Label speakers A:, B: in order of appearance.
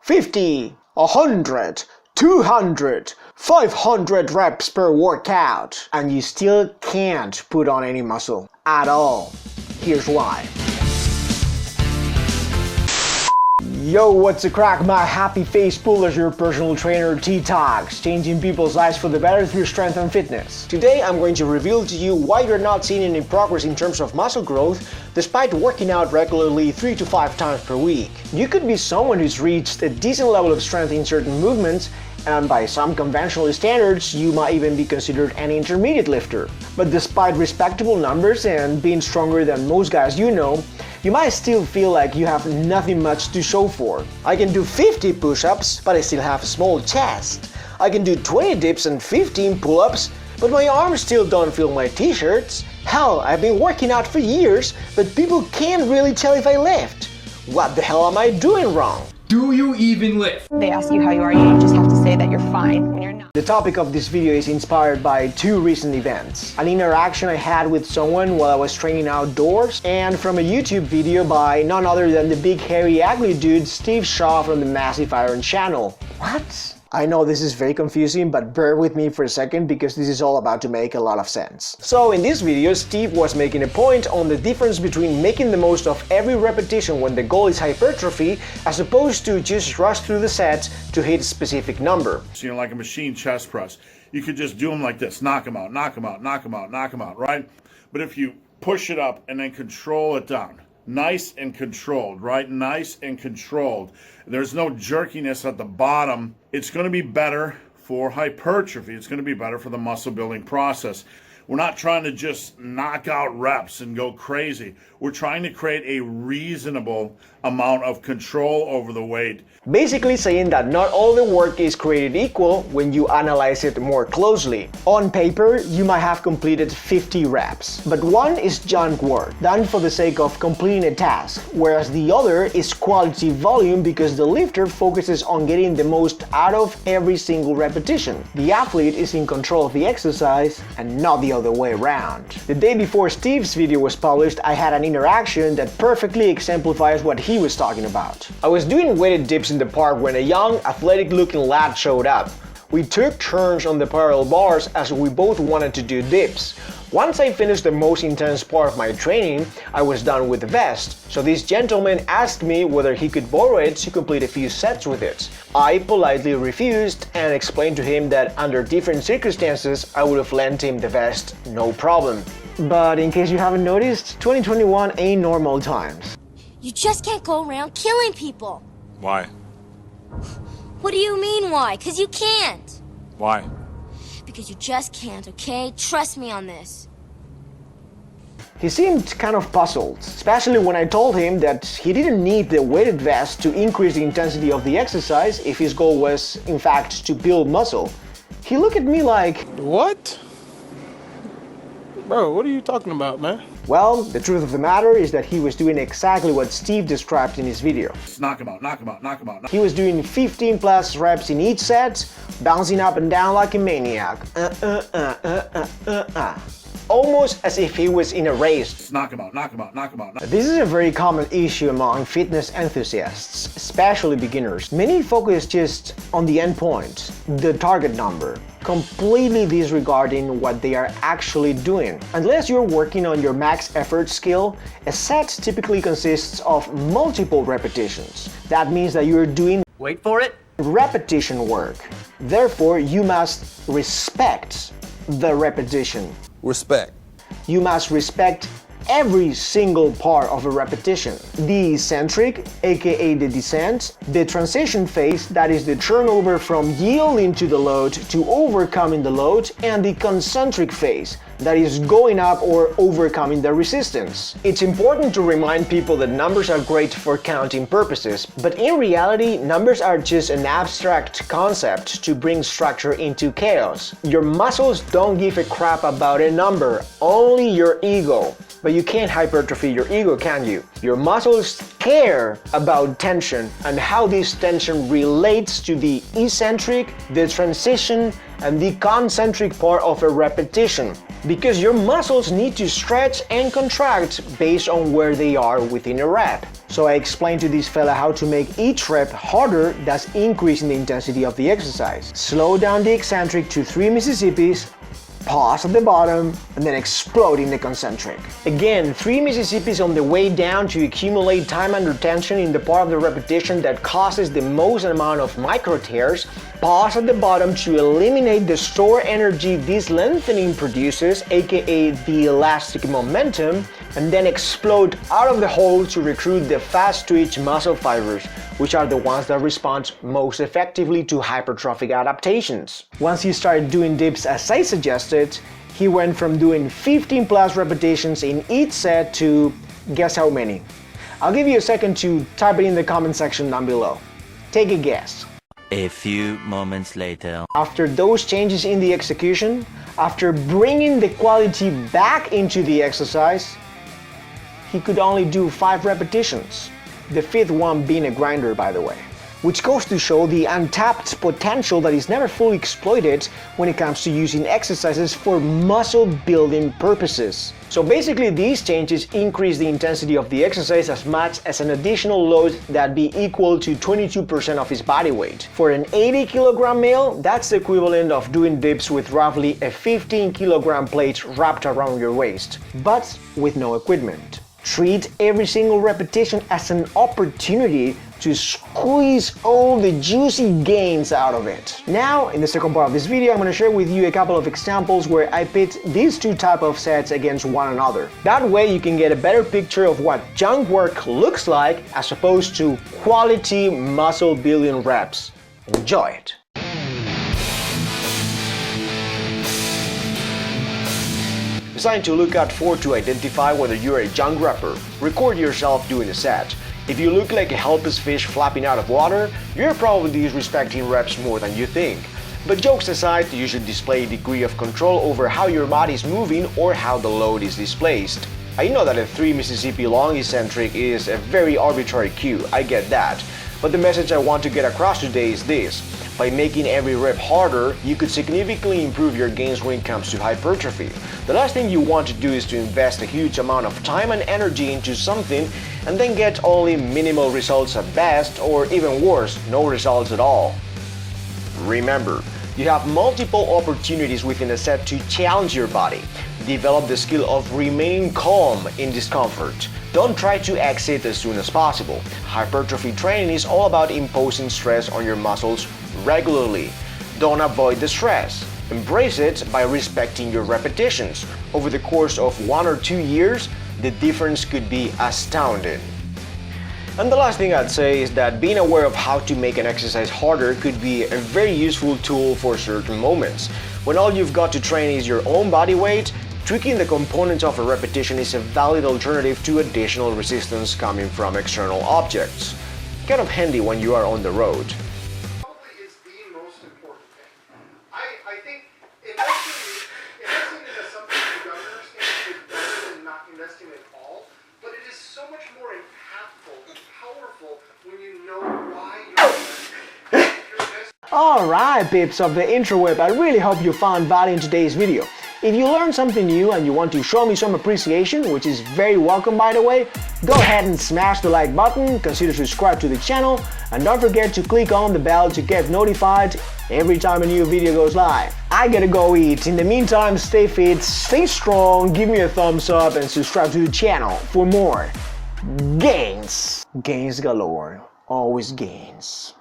A: 50, 100, 200, 500 reps per workout, and you still can't put on any muscle at all. Here's why. Yo, what's a crack, my happy face pullers, your personal trainer T-Talks, changing people's lives for the better through strength and fitness. Today I'm going to reveal to you why you're not seeing any progress in terms of muscle growth despite working out regularly 3 to 5 times per week. You could be someone who's reached a decent level of strength in certain movements, and by some conventional standards, you might even be considered an intermediate lifter. But despite respectable numbers and being stronger than most guys you know, you might still feel like you have nothing much to show for. I can do 50 push-ups, but I still have a small chest. I can do 20 dips and 15 pull-ups, but my arms still don't fill my t-shirts. Hell, I've been working out for years, but people can't really tell if I lift. What the hell am I doing wrong?
B: Do you even lift?
C: They ask you how you are, you just have to say that you're fine when you're not.
A: The topic of this video is inspired by two recent events. An interaction I had with someone while I was training outdoors, and from a YouTube video by none other than the big hairy ugly dude Steve Shaw from the Massive Iron channel. What? I know this is very confusing, but bear with me for a second because this is all about to make a lot of sense. So in this video, Steve was making a point on the difference between making the most of every repetition when the goal is hypertrophy, as opposed to just rush through the sets to hit a specific number.
D: So, like a machine chest press, you could just do them like this, knock them out, knock them out, knock them out, knock them out, right? But if you push it up and then control it down, nice and controlled, right? Nice and controlled. There's no jerkiness at the bottom. It's going to be better for hypertrophy. It's going to be better for the muscle building process. We're not trying to just knock out reps and go crazy. We're trying to create a reasonable amount of control over the weight.
A: Basically saying that not all the work is created equal when you analyze it more closely. On paper, you might have completed 50 reps, but one is junk work, done for the sake of completing a task, whereas the other is quality volume because the lifter focuses on getting the most out of every single repetition. The athlete is in control of the exercise and not the other way around. The day before Steve's video was published, I had an interaction that perfectly exemplifies what he was talking about. I was doing weighted dips in the park when a young, athletic-looking lad showed up. We took turns on the parallel bars as we both wanted to do dips. Once I finished the most intense part of my training, I was done with the vest, so this gentleman asked me whether he could borrow it to complete a few sets with it. I politely refused and explained to him that under different circumstances I would have lent him the vest, no problem. But in case you haven't noticed, 2021 ain't normal times.
E: You just can't go around killing people.
F: Why?
E: What do you mean why? 'Cause you can't.
F: Why?
E: Because you just can't, okay? Trust me on this.
A: He seemed kind of puzzled, especially when I told him that he didn't need the weighted vest to increase the intensity of the exercise if his goal was, in fact, to build muscle. He looked at me like,
G: "What? Bro, what are you talking about, man?"
A: Well, the truth of the matter is that he was doing exactly what Steve described in his video.
D: Knock them out, knock them out, knock them out.
A: He was doing 15 plus reps in each set, bouncing up and down like a maniac. Almost as if he was in a race.
D: Knock them out, knock them out, knock them out.
A: This is a very common issue among fitness enthusiasts, especially beginners. Many focus just on the end point, the target number, completely disregarding what they are actually doing. Unless you're working on your max effort skill, a set typically consists of multiple repetitions. That means that you're doing,
B: Wait for it.
A: repetition work. Therefore, you must respect the repetition.
F: Respect.
A: You must respect every single part of a repetition. The eccentric, aka the descent, the transition phase, that is the turnover from yielding to the load to overcoming the load, and the concentric phase, that is going up or overcoming the resistance. It's important to remind people that numbers are great for counting purposes, but in reality, numbers are just an abstract concept to bring structure into chaos. Your muscles don't give a crap about a number, only your ego. But you can't hypertrophy your ego, can you? Your muscles care about tension and how this tension relates to the eccentric, the transition, and the concentric part of a repetition. Because your muscles need to stretch and contract based on where they are within a rep. So I explained to this fella how to make each rep harder, thus increasing the intensity of the exercise. Slow down the eccentric to 3 Mississippis, pause at the bottom, and then explode in the concentric. Again, 3 Mississippis on the way down to accumulate time under tension in the part of the repetition that causes the most amount of micro tears. Pause at the bottom to eliminate the stored energy this lengthening produces, aka the elastic momentum, and then explode out of the hole to recruit the fast-twitch muscle fibers, which are the ones that respond most effectively to hypertrophic adaptations. Once he started doing dips as I suggested, he went from doing 15 plus repetitions in each set to guess how many? I'll give you a second to type it in the comment section down below. Take a guess.
F: A few moments later.
A: After those changes in the execution, after bringing the quality back into the exercise, he could only do 5 repetitions. The 5th one being a grinder, by the way. Which goes to show the untapped potential that is never fully exploited when it comes to using exercises for muscle building purposes. So basically these changes increase the intensity of the exercise as much as an additional load that be equal to 22% of his body weight. For an 80 kilogram male, that's the equivalent of doing dips with roughly a 15 kilogram plate wrapped around your waist, but with no equipment. Treat every single repetition as an opportunity to squeeze all the juicy gains out of it. Now, in the second part of this video, I'm going to share with you a couple of examples where I pit these two types of sets against one another. That way you can get a better picture of what junk work looks like as opposed to quality muscle building reps. Enjoy it! Designed to look out for to identify whether you're a junk rapper. Record yourself doing a set. If you look like a helpless fish flapping out of water, you're probably disrespecting reps more than you think. But jokes aside, you should display a degree of control over how your body is moving or how the load is displaced. I know that a 3 Mississippi long eccentric is a very arbitrary cue, I get that. But the message I want to get across today is this. By making every rep harder, you could significantly improve your gains when it comes to hypertrophy. The last thing you want to do is to invest a huge amount of time and energy into something and then get only minimal results at best, or even worse, no results at all. Remember, you have multiple opportunities within a set to challenge your body. Develop the skill of remaining calm in discomfort. Don't try to exit as soon as possible. Hypertrophy training is all about imposing stress on your muscles regularly. Don't avoid the stress. Embrace it by respecting your repetitions. Over the course of 1 or 2 years, the difference could be astounding. And the last thing I'd say is that being aware of how to make an exercise harder could be a very useful tool for certain moments. When all you've got to train is your own body weight, tweaking the components of a repetition is a valid alternative to additional resistance coming from external objects. Kind of handy when you are on the road.
H: Probably is the most important thing. I think investing into something you don't understand is better than not investing at all, but it is so much more impactful and powerful when you know why you're investing.
A: Alright peeps of the intraweb, I really hope you found value in today's video. If you learned something new and you want to show me some appreciation, which is very welcome by the way, go ahead and smash the like button, consider subscribe to the channel, and don't forget to click on the bell to get notified every time a new video goes live. I gotta go eat. In the meantime, stay fit, stay strong, give me a thumbs up and subscribe to the channel for more gains. Gains galore. Always gains.